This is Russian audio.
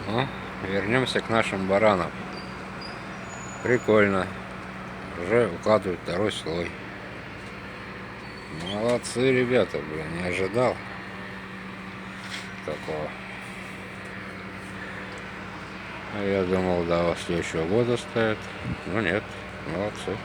Ну, вернемся к нашим баранам. Прикольно. Уже укладывают второй слой. Молодцы, ребята, блин, не ожидал такого. А я думал, до следующего года ставят. Ну нет, молодцы.